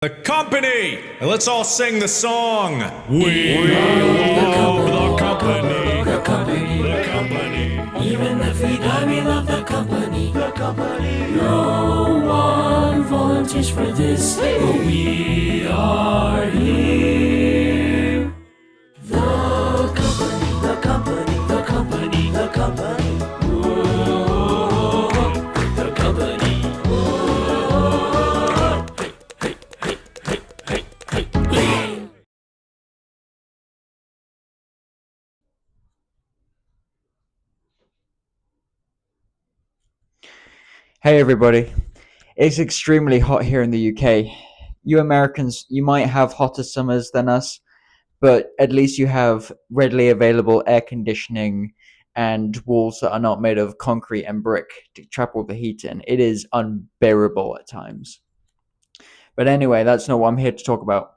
The company! And let's all sing the song. We love the company. The company. The company. Even if we die, we love the company. The company. No one volunteers for this, but we are here. The company. The company. The company. The company. Whoa. The company. Whoa. Hey, hey, hey, hey, hey, hey, hey. Hey everybody, it's extremely hot here in the UK. You Americans, you might have hotter summers than us, but at least you have readily available air conditioning and walls that are not made of concrete and brick to trap all the heat in. It is unbearable at times. But anyway, that's not what I'm here to talk about.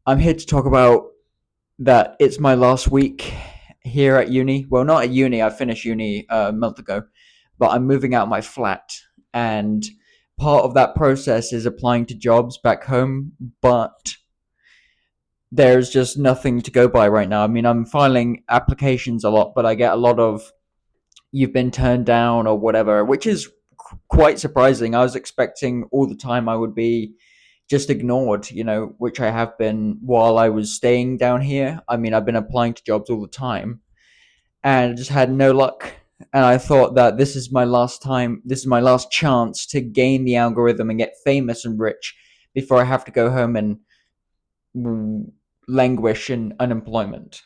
I'm here to talk about that it's my last week here at uni. Well, not at uni, I finished uni a month ago, but I'm moving out of my flat. And part of that process is applying to jobs back home, but there's just nothing to go by right now. I mean, I'm filing applications a lot, but I get a lot of you've been turned down or whatever, which is quite surprising. I was expecting all the time I would be just ignored, which I have been while I was staying down here. I mean, I've been applying to jobs all the time and just had no luck. And I thought that this is my last time, this is my last chance to gain the algorithm and get famous and rich before I have to go home and languish in unemployment.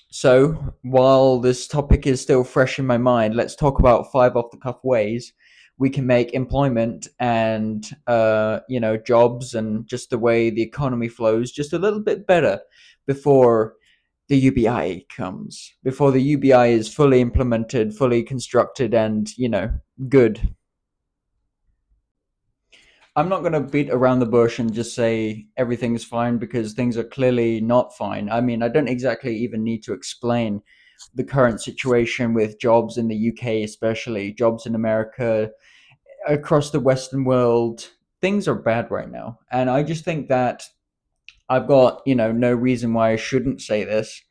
So, while this topic is still fresh in my mind, let's talk about 5 off the cuff ways we can make employment and jobs and just the way the economy flows just a little bit better before the UBI comes, before the UBI is fully implemented, fully constructed, and good. I'm not going to beat around the bush and just say everything's fine because things are clearly not fine. I mean, I don't exactly even need to explain the current situation with jobs in the UK, especially jobs in America, across the Western world. Things are bad right now. And I just think that I've got, no reason why I shouldn't say this,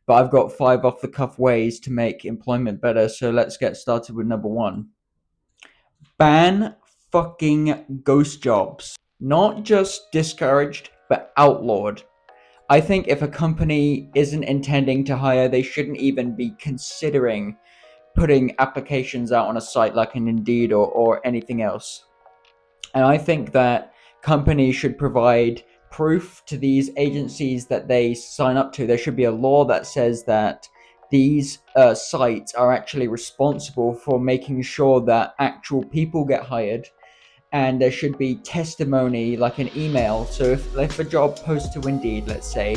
but I've got 5 off the cuff ways to make employment better. So let's get started with number 1. Ban fucking ghost jobs. Not just discouraged, but outlawed. I think if a company isn't intending to hire, they shouldn't even be considering putting applications out on a site like an Indeed or anything else. And I think that companies should provide proof to these agencies that they sign up to. There should be a law that says that these sites are actually responsible for making sure that actual people get hired, and there should be testimony like an email. So if a job posts to Indeed, let's say,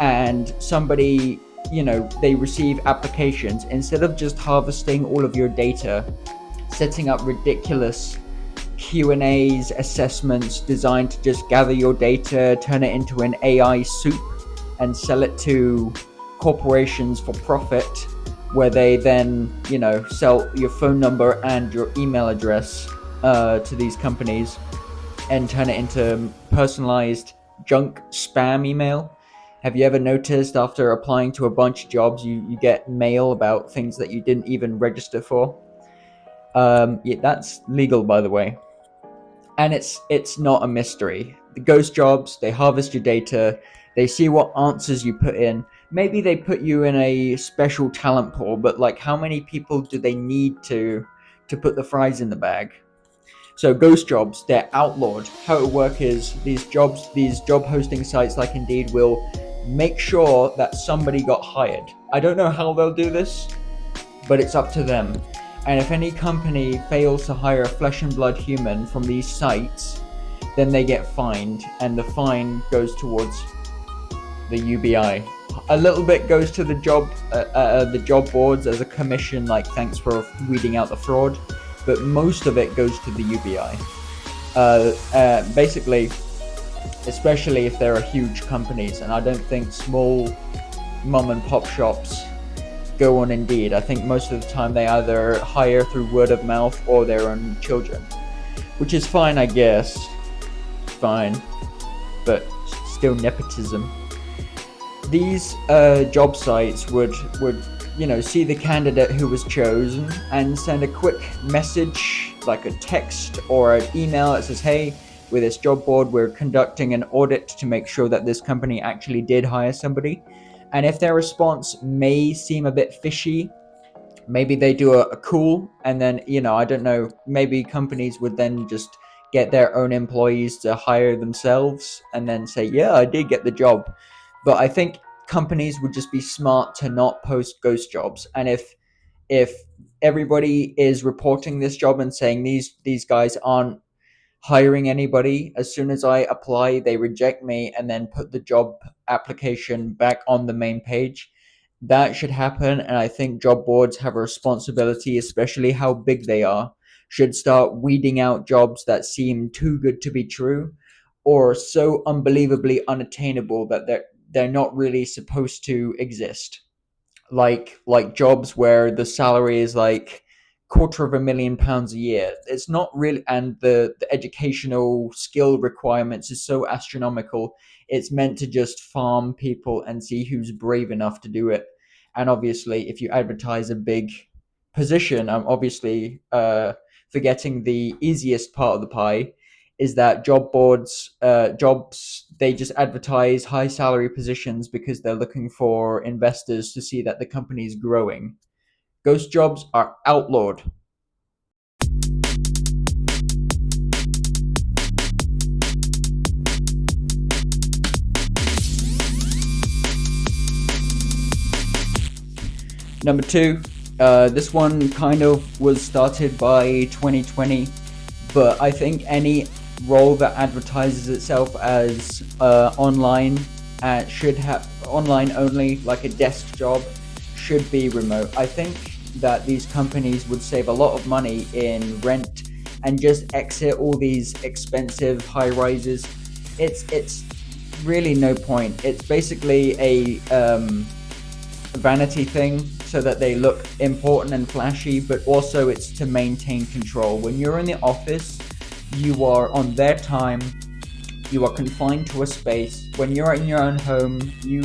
and somebody, they receive applications, instead of just harvesting all of your data, setting up ridiculous Q&As, assessments designed to just gather your data, turn it into an AI soup and sell it to corporations for profit, where they then, sell your phone number and your email address to these companies and turn it into personalized junk spam email. Have you ever noticed after applying to a bunch of jobs, you get mail about things that you didn't even register for? Yeah, that's legal, by the way. And it's not a mystery. The ghost jobs, they harvest your data, they see what answers you put in. Maybe they put you in a special talent pool, but like, how many people do they need to put the fries in the bag? So ghost jobs, they're outlawed. How it works is these job hosting sites like Indeed will make sure that somebody got hired. I don't know how they'll do this, but it's up to them. And if any company fails to hire a flesh and blood human from these sites, then they get fined, and the fine goes towards the UBI. A little bit goes to the job boards as a commission, like thanks for weeding out the fraud, but most of it goes to the UBI. Basically, especially if there are huge companies, and I don't think small mom and pop shops go on Indeed. I think most of the time they either hire through word of mouth or their own children, which is fine, I guess. Fine. but still nepotism. These job sites would see the candidate who was chosen and send a quick message, like a text or an email that says, hey, with this job board we're conducting an audit to make sure that this company actually did hire somebody. And if their response may seem a bit fishy, maybe they do a cool, and then I don't know, maybe companies would then just get their own employees to hire themselves and then say, yeah, I did get the job. But I think companies would just be smart to not post ghost jobs. And if everybody is reporting this job and saying these guys aren't hiring anybody, as soon as I apply they reject me and then put the job application back on the main page, that should happen. And I think job boards have a responsibility, especially how big they are, should start weeding out jobs that seem too good to be true or so unbelievably unattainable that they're not really supposed to exist. Like jobs where the salary is like £250,000 a year. It's not really, and the educational skill requirements is so astronomical. It's meant to just farm people and see who's brave enough to do it. And obviously, if you advertise a big position, I'm obviously forgetting the easiest part of the pie, is that job boards, jobs, they just advertise high salary positions because they're looking for investors to see that the company is growing. Ghost jobs are outlawed. Number two, this one kind of was started by 2020, but I think any role that advertises itself as online should have online only, like a desk job, should be remote. I think that these companies would save a lot of money in rent and just exit all these expensive high rises. It's really no point. It's basically a vanity thing so that they look important and flashy, but also it's to maintain control. When you're in the office, you are on their time, you are confined to a space. When you're in your own home, you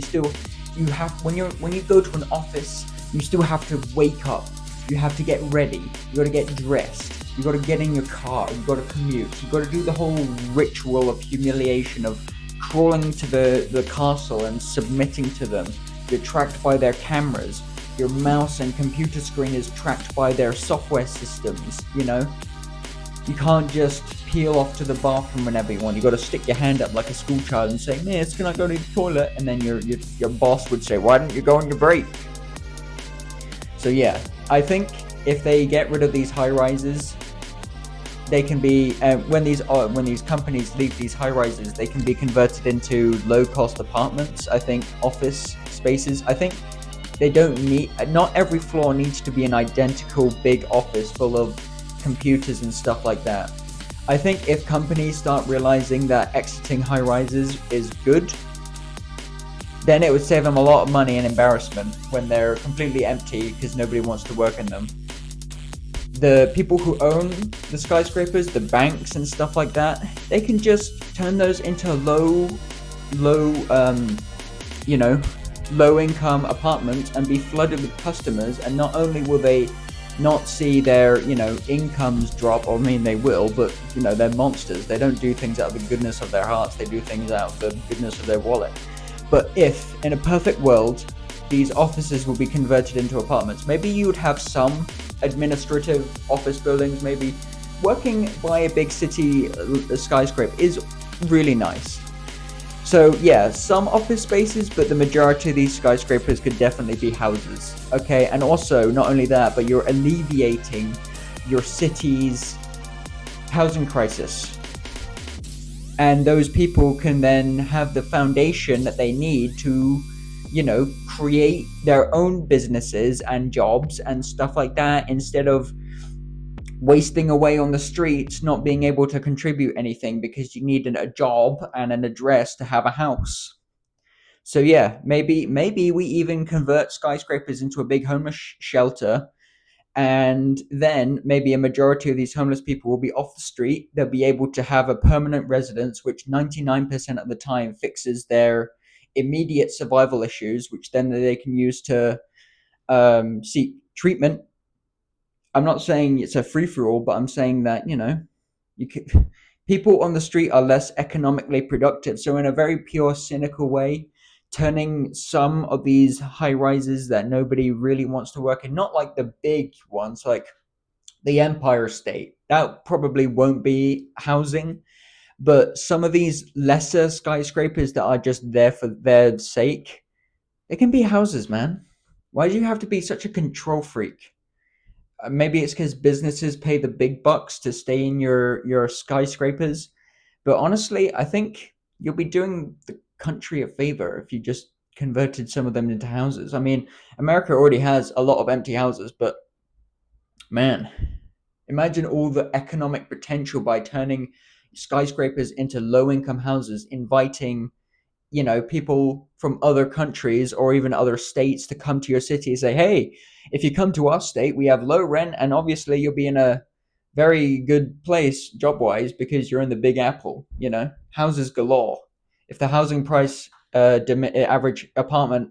still, you have, when you go to an office, you still have to wake up, you have to get ready, you got to get dressed, you got to get in your car, you got to commute, you got to do the whole ritual of humiliation of crawling to the castle and submitting to them. You're tracked by their cameras, your mouse and computer screen is tracked by their software systems. You can't just peel off to the bathroom whenever you want. You got to stick your hand up like a school child and say, miss, can I go to the toilet? And then your boss would say, why don't you go on your break? So yeah, I think if they get rid of these high rises, they can be, when these companies leave these high rises, they can be converted into low cost apartments. I think office spaces, I think they don't need, not every floor needs to be an identical big office full of computers and stuff like that. I think if companies start realizing that exiting high rises is good, then it would save them a lot of money and embarrassment when they're completely empty because nobody wants to work in them. The people who own the skyscrapers, the banks and stuff like that, they can just turn those into low income apartments and be flooded with customers. And not only will they not see their incomes drop, or I mean they will, but they're monsters. They don't do things out of the goodness of their hearts, they do things out of the goodness of their wallet. But if in a perfect world these offices will be converted into apartments, maybe you would have some administrative office buildings. Maybe working by a big city skyscraper is really nice. So yeah, some office spaces, but the majority of these skyscrapers could definitely be houses. Okay, and also not only that, but you're alleviating your city's housing crisis. And those people can then have the foundation that they need to, create their own businesses and jobs and stuff like that, instead of wasting away on the streets, not being able to contribute anything because you need a job and an address to have a house. So yeah, maybe we even convert skyscrapers into a big homeless shelter, And then maybe a majority of these homeless people will be off the street. They'll be able to have a permanent residence, which 99% of the time fixes their immediate survival issues, which then they can use to seek treatment. I'm not saying it's a free for all, but I'm saying that, you can, people on the street are less economically productive. So, in a very pure, cynical way, turning some of these high rises that nobody really wants to work in, not like the big ones, like the Empire State, that probably won't be housing, but some of these lesser skyscrapers that are just there for their sake, they can be houses, man. Why do you have to be such a control freak? Maybe it's because businesses pay the big bucks to stay in your skyscrapers. But honestly, I think you'll be doing the country a favor if you just converted some of them into houses. I mean, America already has a lot of empty houses, but man, imagine all the economic potential by turning skyscrapers into low income houses, inviting people from other countries or even other states to come to your city and say, hey, if you come to our state, we have low rent, and obviously you'll be in a very good place job wise because you're in the Big Apple. Houses galore. If the housing price, average apartment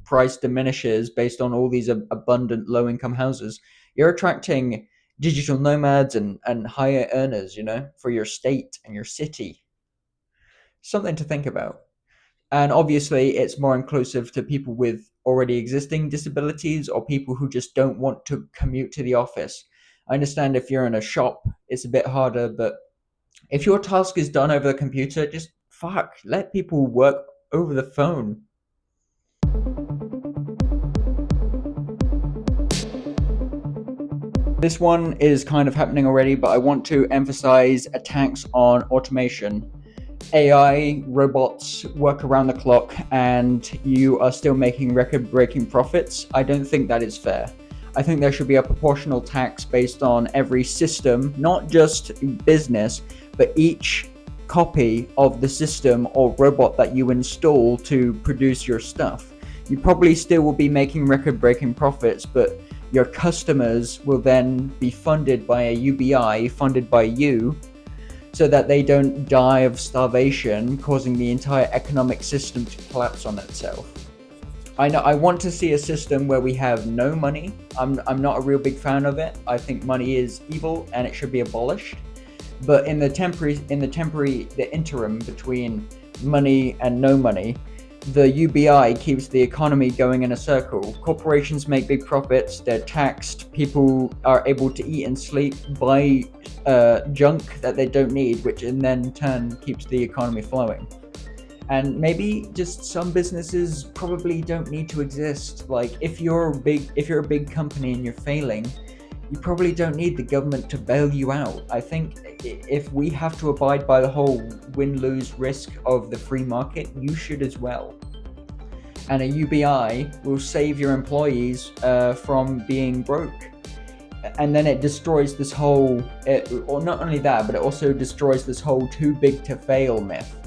price diminishes based on all these abundant low income houses, you're attracting digital nomads and higher earners, for your state and your city. Something to think about. And obviously, it's more inclusive to people with already existing disabilities or people who just don't want to commute to the office. I understand if you're in a shop, it's a bit harder, but if your task is done over the computer, just let people work over the phone. This one is kind of happening already, but I want to emphasize attacks on automation. AI robots work around the clock and you are still making record-breaking profits. I don't think that is fair. I think there should be a proportional tax based on every system, not just business, but each copy of the system or robot that you install to produce your stuff. You probably still will be making record-breaking profits, but your customers will then be funded by a UBI, funded by you, so that they don't die of starvation, causing the entire economic system to collapse on itself. I want to see a system where we have no money. I'm not a real big fan of it. I think money is evil and it should be abolished. But in the interim between money and no money, the UBI keeps the economy going in a circle. Corporations make big profits, they're taxed, people are able to eat and sleep, buy junk that they don't need, which in then turn keeps the economy flowing. And maybe just some businesses probably don't need to exist. Like if you're a big company and you're failing, you probably don't need the government to bail you out. I think if we have to abide by the whole win-lose risk of the free market, you should as well. And a UBI will save your employees from being broke. And then it destroys this whole, or not only that, but it also destroys this whole too big to fail myth.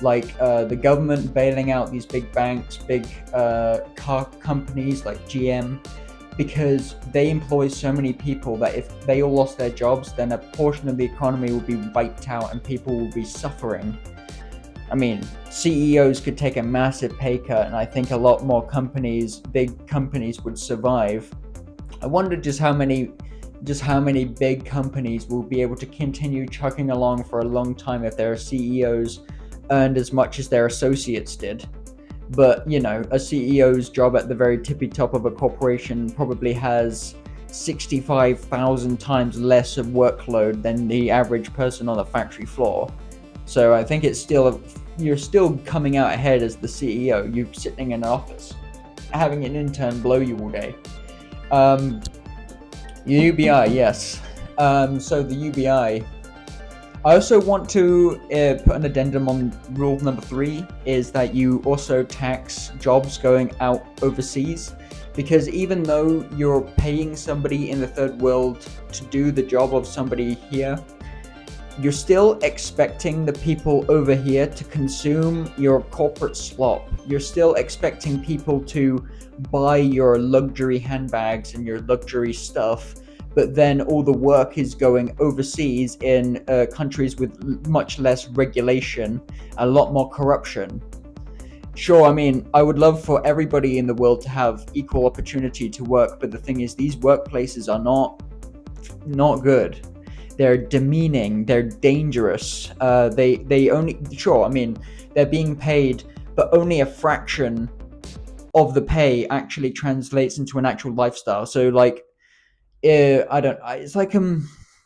Like the government bailing out these big banks, big car companies like GM, because they employ so many people that if they all lost their jobs, then a portion of the economy will be wiped out and people will be suffering. I mean, CEOs could take a massive pay cut, and I think a lot more big companies would survive. I wonder just how many big companies will be able to continue chugging along for a long time if their CEOs earned as much as their associates did. But, a CEO's job at the very tippy top of a corporation probably has 65,000 times less of workload than the average person on the factory floor. So I think you're still coming out ahead as the CEO. You're sitting in an office, having an intern blow you all day. UBI, yes. So the UBI, I also want to put an addendum on rule number 3, is that you also tax jobs going out overseas, because even though you're paying somebody in the third world to do the job of somebody here, you're still expecting the people over here to consume your corporate slop. You're still expecting people to buy your luxury handbags and your luxury stuff, but then all the work is going overseas in countries with much less regulation, a lot more corruption. Sure, I mean, I would love for everybody in the world to have equal opportunity to work, but the thing is, these workplaces are not good. They're demeaning. They're dangerous. They only, sure, I mean, they're being paid, but only a fraction of the pay actually translates into an actual lifestyle. So like, I don't. It's like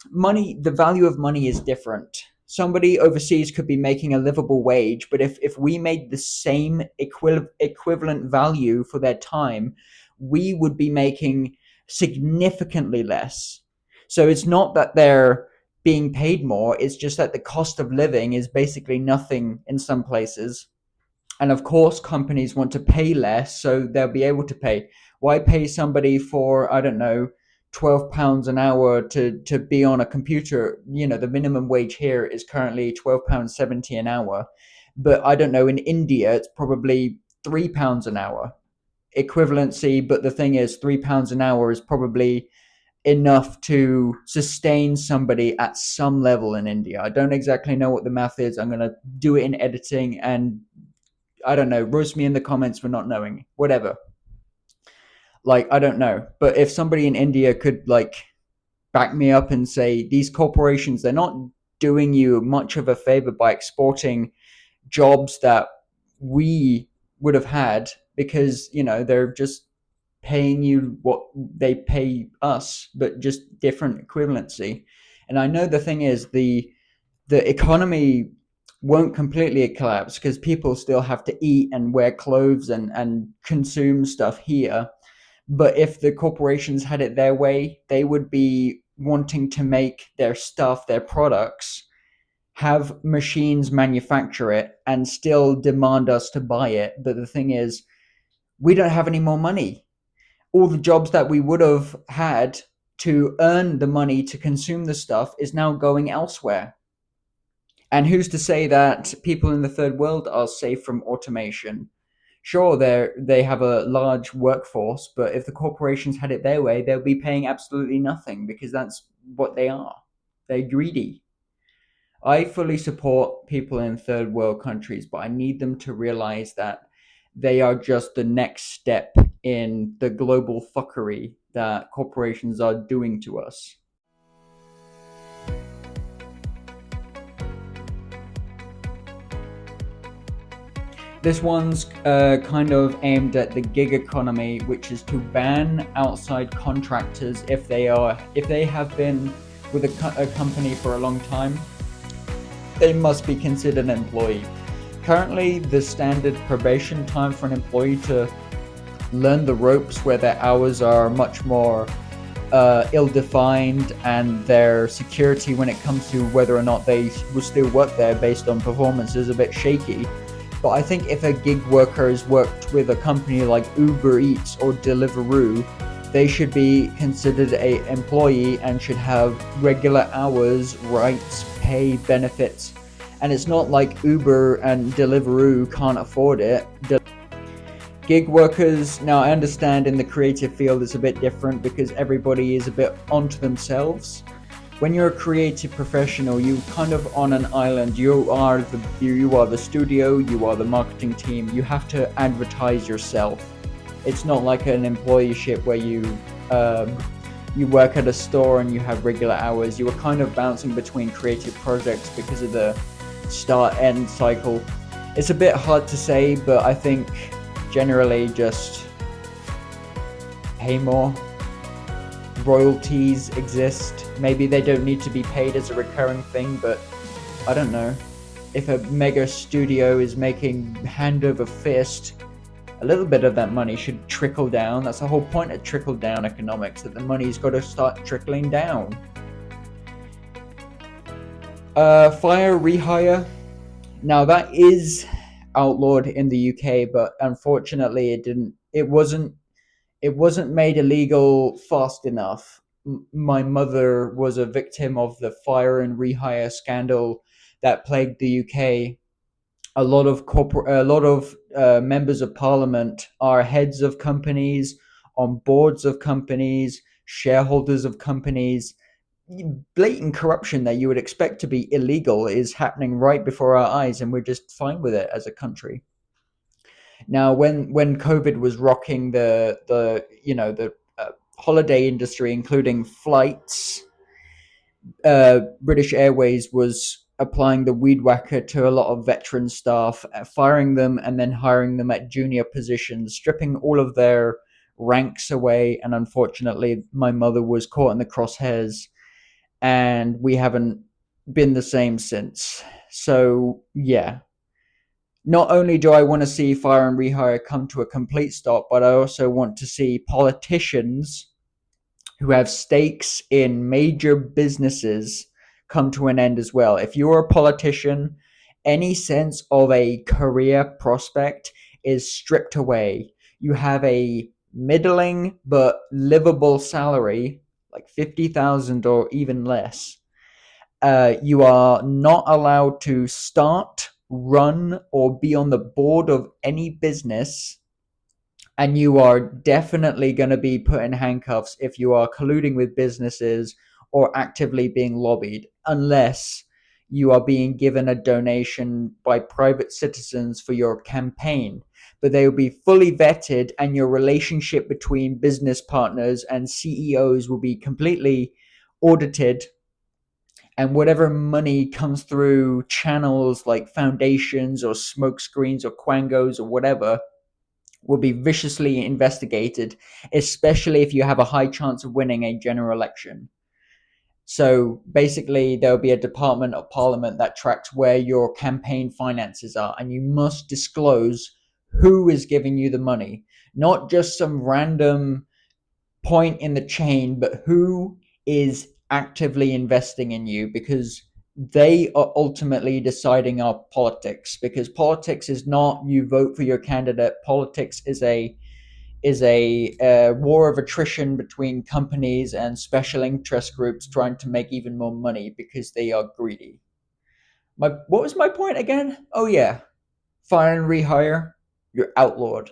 money. The value of money is different. Somebody overseas could be making a livable wage, but if we made the same equivalent value for their time, we would be making significantly less. So it's not that they're being paid more, it's just that the cost of living is basically nothing in some places. And of course, companies want to pay less, so they'll be able to pay. Why pay somebody for, I don't know, £12 an hour to be on a computer? You know, the minimum wage here is currently £12.70 an hour. But I don't know, in India, it's probably £3 an hour equivalency. But the thing is, £3 an hour is probably enough to sustain somebody at some level in India. I don't exactly know what the math is. I'm going to do it in editing, and I don't know, roast me in the comments for not knowing. Whatever. Like, I don't know. But if somebody in India could like back me up and say these corporations, they're not doing you much of a favor by exporting jobs that we would have had, because, you know, they're just paying you what they pay us, but just different equivalency. And I know the thing is, the economy won't completely collapse because people still have to eat and wear clothes and consume stuff here. But if the corporations had it their way, they would be wanting to make their stuff, their products, have machines manufacture it and still demand us to buy it. But the thing is, we don't have any more money. All the jobs that we would have had to earn the money to consume the stuff is now going elsewhere. And who's to say that people in the third world are safe from automation? Sure, they have a large workforce, but if the corporations had it their way, they'll be paying absolutely nothing because that's what they are. They're greedy. I fully support people in third world countries, but I need them to realize that they are just the next step in the global fuckery that corporations are doing to us. This one's kind of aimed at the gig economy, which is to ban outside contractors if they have been with a company for a long time. They must be considered an employee. Currently, the standard probation time for an employee to learn the ropes, where their hours are much more ill-defined, and their security when it comes to whether or not they will still work there based on performance is a bit shaky. But I think if a gig worker has worked with a company like Uber Eats or Deliveroo, they should be considered an employee and should have regular hours, rights, pay, benefits. And it's not like Uber and Deliveroo can't afford it. Gig workers, now I understand in the creative field it's a bit different because everybody is a bit onto themselves. When you're a creative professional, you're kind of on an island. You are the studio, you are the marketing team. You have to advertise yourself. It's not like an employeeship where you work at a store and you have regular hours. You are kind of bouncing between creative projects because of the start-end cycle. It's a bit hard to say, but I think generally just pay more. Royalties exist. Maybe they don't need to be paid as a recurring thing, but I don't know. If a mega studio is making hand over fist, a little bit of that money should trickle down. That's the whole point of trickle down economics, that the money's got to start trickling down. Fire rehire. Now that is outlawed in the UK, but unfortunately it wasn't made illegal fast enough. my mother was a victim of the fire and rehire scandal that plagued the UK. A lot of members of parliament are heads of companies, on boards of companies, shareholders of companies. Blatant corruption that you would expect to be illegal is happening right before our eyes, and we're just fine with it as a country. Now, when COVID was rocking the holiday industry, including flights, British Airways was applying the weed whacker to a lot of veteran staff, firing them and then hiring them at junior positions, stripping all of their ranks away. And unfortunately, my mother was caught in the crosshairs, and we haven't been the same since. So, yeah, not only do I want to see fire and rehire come to a complete stop, but I also want to see politicians who have stakes in major businesses come to an end as well. If you're a politician, any sense of a career prospect is stripped away. You have a middling but livable salary, like 50,000 or even less. You are not allowed to start, run, or be on the board of any business, and you are definitely going to be put in handcuffs if you are colluding with businesses or actively being lobbied, unless you are being given a donation by private citizens for your campaign. But they will be fully vetted, and your relationship between business partners and CEOs will be completely audited. And whatever money comes through channels like foundations or smoke screens or quangos or whatever will be viciously investigated, especially if you have a high chance of winning a general election. So basically, there'll be a department of parliament that tracks where your campaign finances are, and you must disclose who is giving you the money, not just some random point in the chain, but who is actively investing in you, because they are ultimately deciding our politics. Because politics is not you vote for your candidate. Politics is a war of attrition between companies and special interest groups trying to make even more money because they are greedy. What was my point again? Oh yeah, fire and rehire. You're outlawed.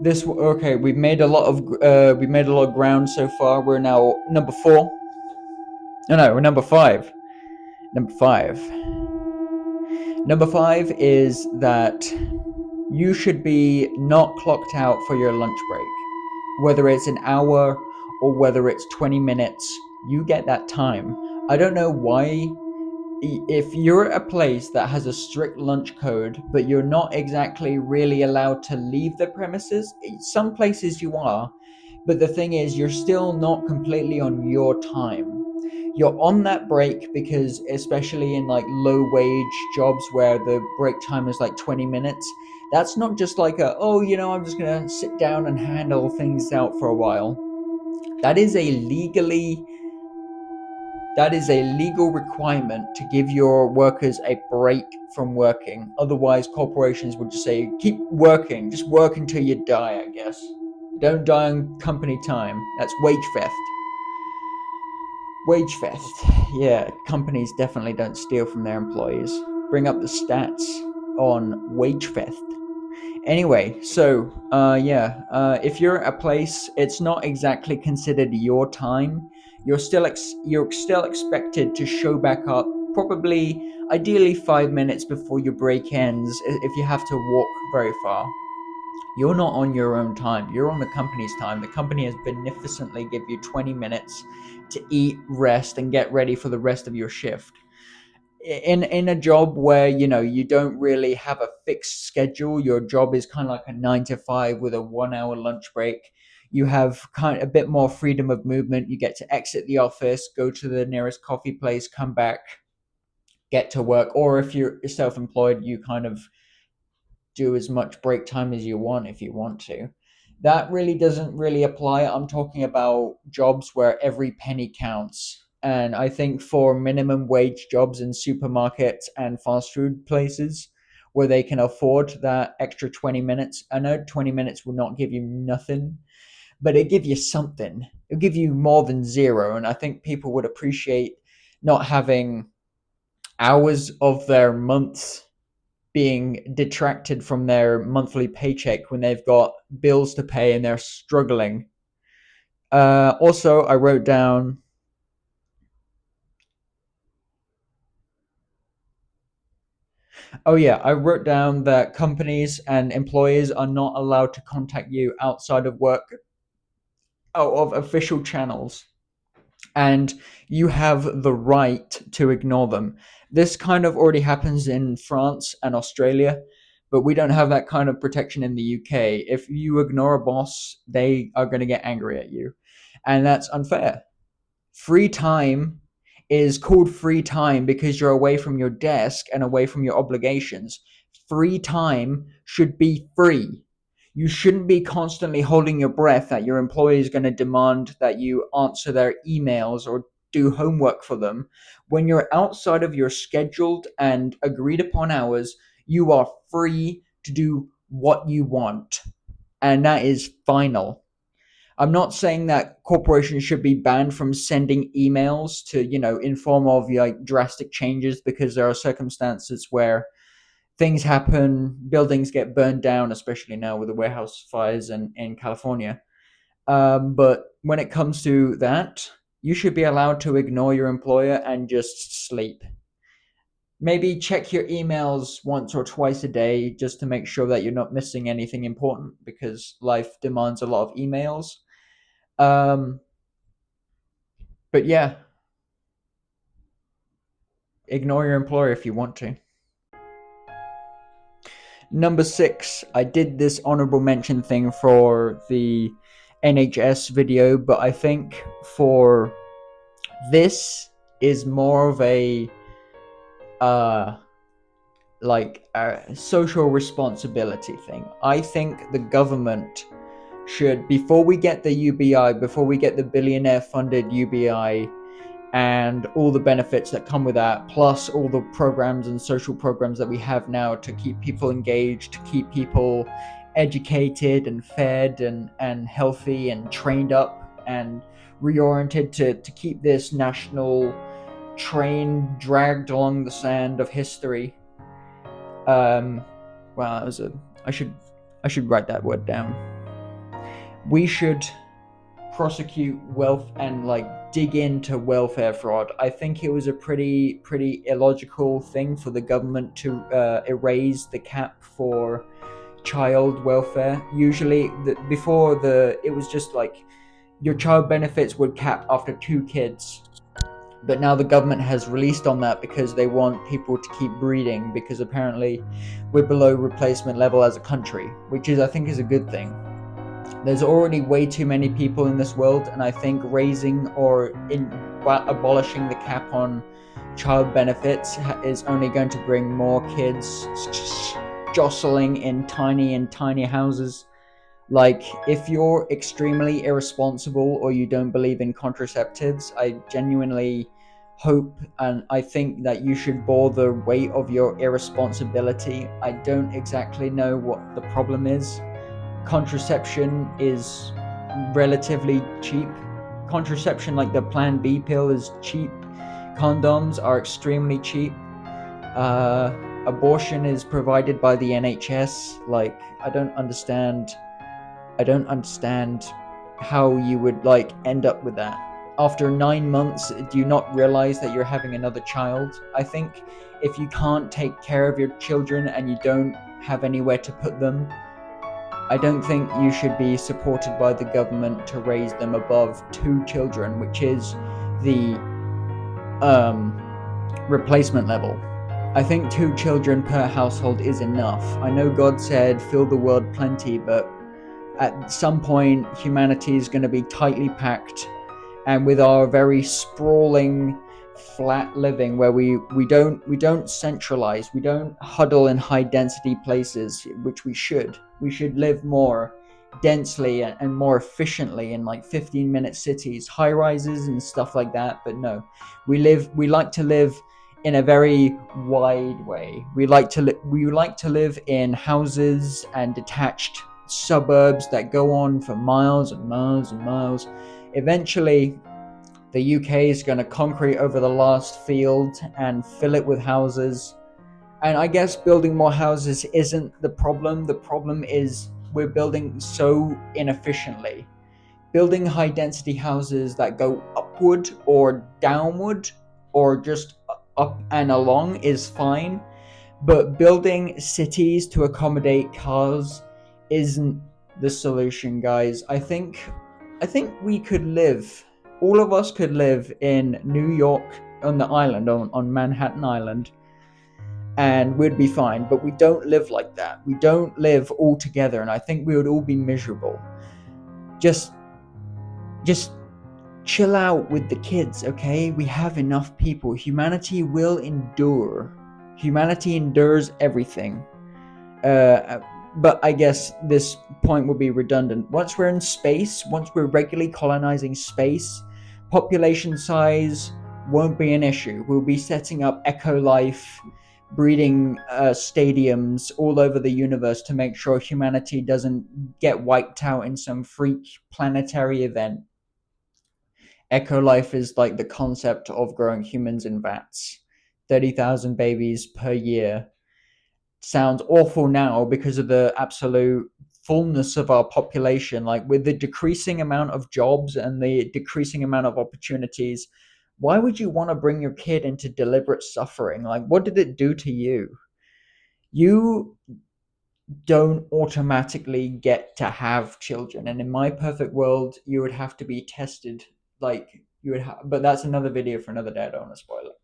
This okay. We've made a lot of ground so far. We're now number 4. No, we're number 5. Number 5. Number 5 is that you should be not clocked out for your lunch break. Whether it's an hour or whether it's 20 minutes, you get that time. I don't know why. If you're at a place that has a strict lunch code, but you're not exactly really allowed to leave the premises, some places you are, but the thing is, you're still not completely on your time. You're on that break because, especially in like low wage jobs where the break time is like 20 minutes, that's not just like I'm just going to sit down and handle things out for a while. That is a legally that is a legal requirement to give your workers a break from working. Otherwise, corporations would just say, keep working, just work until you die, I guess. Don't die on company time. That's wage theft. Wage theft. Yeah, companies definitely don't steal from their employees. Bring up the stats on wage theft. Anyway, so if you're at a place, it's not exactly considered your time. You're still expected to show back up, probably ideally 5 minutes before your break ends. If you have to walk very far, you're not on your own time. You're on the company's time. The company has beneficently give you 20 minutes to eat, rest, and get ready for the rest of your shift. In a job where you don't really have a fixed schedule, your job is kind of like a 9 to 5 with a 1 hour lunch break. You have kind of a bit more freedom of movement. You get to exit the office, go to the nearest coffee place, come back, get to work. Or if you're self-employed, you kind of do as much break time as you want if you want to. That really doesn't really apply. I'm talking about jobs where every penny counts. And I think for minimum wage jobs in supermarkets and fast food places, where they can afford that extra 20 minutes. I know 20 minutes will not give you nothing, but it give you something. It'll give you more than zero. And I think people would appreciate not having hours of their months being detracted from their monthly paycheck when they've got bills to pay and they're struggling. Also, I wrote down. Oh, yeah, I wrote down that companies and employers are not allowed to contact you outside of work, out of official channels, and you have the right to ignore them. This kind of already happens in France and Australia, but we don't have that kind of protection in the UK. If you ignore a boss, they are going to get angry at you, and that's unfair. Free time is called free time because you're away from your desk and away from your obligations. Free time should be free. You shouldn't be constantly holding your breath that your employer is going to demand that you answer their emails or do homework for them. When you're outside of your scheduled and agreed upon hours, you are free to do what you want. And that is final. I'm not saying that corporations should be banned from sending emails to, inform of like drastic changes, because there are circumstances where things happen, buildings get burned down, especially now with the warehouse fires in California. But when it comes to that, you should be allowed to ignore your employer and just sleep. Maybe check your emails once or twice a day just to make sure that you're not missing anything important, because life demands a lot of emails. Um, but yeah, ignore your employer if you want to. Number 6, I did this honorable mention thing for the NHS video, but I think for this is more of a social responsibility thing. I think the government should, before we get the UBI, before we get the billionaire funded UBI and all the benefits that come with that, plus all the programs and social programs that we have now to keep people engaged, to keep people educated and fed and healthy and trained up and reoriented to keep this national train dragged along the sand of history. Well, that was I should write that word down. We should prosecute wealth and dig into welfare fraud. I think it was a pretty illogical thing for the government to erase the cap for child welfare. Usually, it was just your child benefits would cap after 2 kids. But now the government has released on that because they want people to keep breeding, because apparently we're below replacement level as a country, which I think is a good thing. There's already way too many people in this world, and I think raising or abolishing the cap on child benefits is only going to bring more kids jostling in tiny houses. If you're extremely irresponsible or you don't believe in contraceptives, I genuinely hope and I think that you should bear the weight of your irresponsibility. I don't exactly know what the problem is. Contraception is relatively cheap. Contraception, like the Plan B pill, is cheap. Condoms are extremely cheap. Abortion is provided by the NHS. I don't understand how you would end up with that. After 9 months, do you not realize that you're having another child? I think if you can't take care of your children and you don't have anywhere to put them, I don't think you should be supported by the government to raise them above 2 children, which is the replacement level. I think 2 children per household is enough. I know God said, fill the world plenty, but at some point humanity is going to be tightly packed, and with our very sprawling flat living where we don't centralize, we don't huddle in high density places, which we should live more densely and more efficiently in 15-minute cities, high rises and stuff like that. But no, we like to live in a very wide way. We like to live in houses and detached suburbs that go on for miles and miles and miles. Eventually, the UK is going to concrete over the last field and fill it with houses. And I guess building more houses isn't the problem. The problem is we're building so inefficiently. Building high density houses that go upward or downward or just up and along is fine, but building cities to accommodate cars isn't the solution, guys. I think we could live, all of us could live in New York on the island, on Manhattan Island, and we'd be fine, but we don't live like that. We don't live all together, and I think we would all be miserable. Just chill out with the kids, okay? We have enough people. Humanity will endure. Humanity endures everything. But I guess this point will be redundant. Once we're in space, once we're regularly colonizing space, population size won't be an issue. We'll be setting up eco-life breeding stadiums all over the universe to make sure humanity doesn't get wiped out in some freak planetary event. Eco-life is like the concept of growing humans in vats. 30,000 babies per year. Sounds awful now because of the absolute fullness of our population. Like, with the decreasing amount of jobs and the decreasing amount of opportunities, why would you want to bring your kid into deliberate suffering? Like, what did it do to you? You don't automatically get to have children, and in my perfect world, you would have to be tested. Like, you would have, but that's another video for another day. I don't want to spoil it.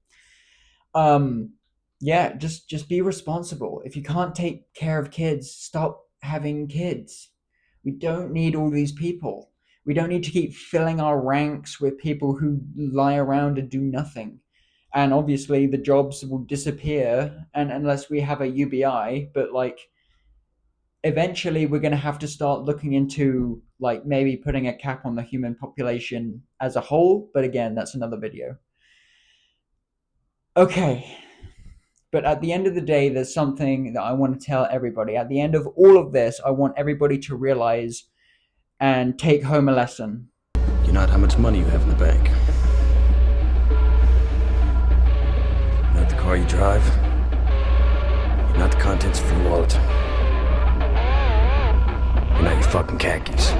Yeah, just be responsible. If you can't take care of kids, stop having kids. We don't need all these people. We don't need to keep filling our ranks with people who lie around and do nothing. And obviously the jobs will disappear, and unless we have a UBI, but like, eventually we're going to have to start looking into like maybe putting a cap on the human population as a whole. But again, that's another video. Okay. But at the end of the day, there's something that I want to tell everybody. At the end of all of this, I want everybody to realize and take home a lesson. You're not how much money you have in the bank. You're not the car you drive. You're not the contents of your wallet. You're not your fucking khakis.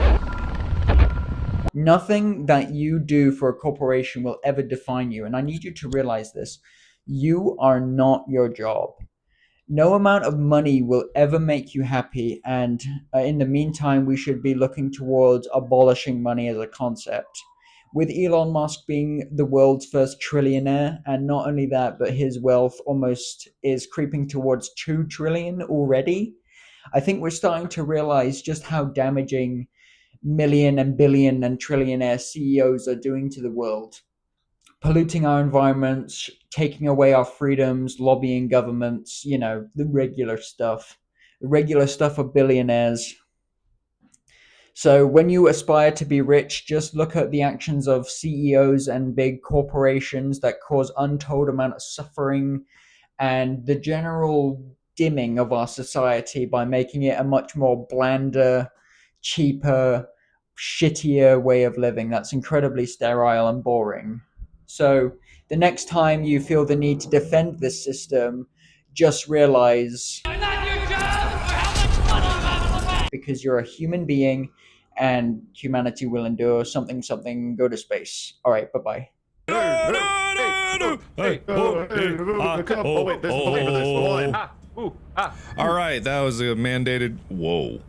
Nothing that you do for a corporation will ever define you. And I need you to realize this. You are not your job. No amount of money will ever make you happy. And in the meantime, we should be looking towards abolishing money as a concept. With Elon Musk being the world's first trillionaire, and not only that, but his wealth almost is creeping towards 2 trillion already. I think we're starting to realize just how damaging million and billion and trillionaire CEOs are doing to the world. Polluting our environments, taking away our freedoms, lobbying governments, the regular stuff. The regular stuff of billionaires. So when you aspire to be rich, just look at the actions of CEOs and big corporations that cause untold amount of suffering and the general dimming of our society by making it a much more blander, cheaper, shittier way of living that's incredibly sterile and boring. So the next time you feel the need to defend this system, just realize because you're a human being and humanity will endure something, go to space. All right, bye-bye. All right, that was a mandated. Whoa.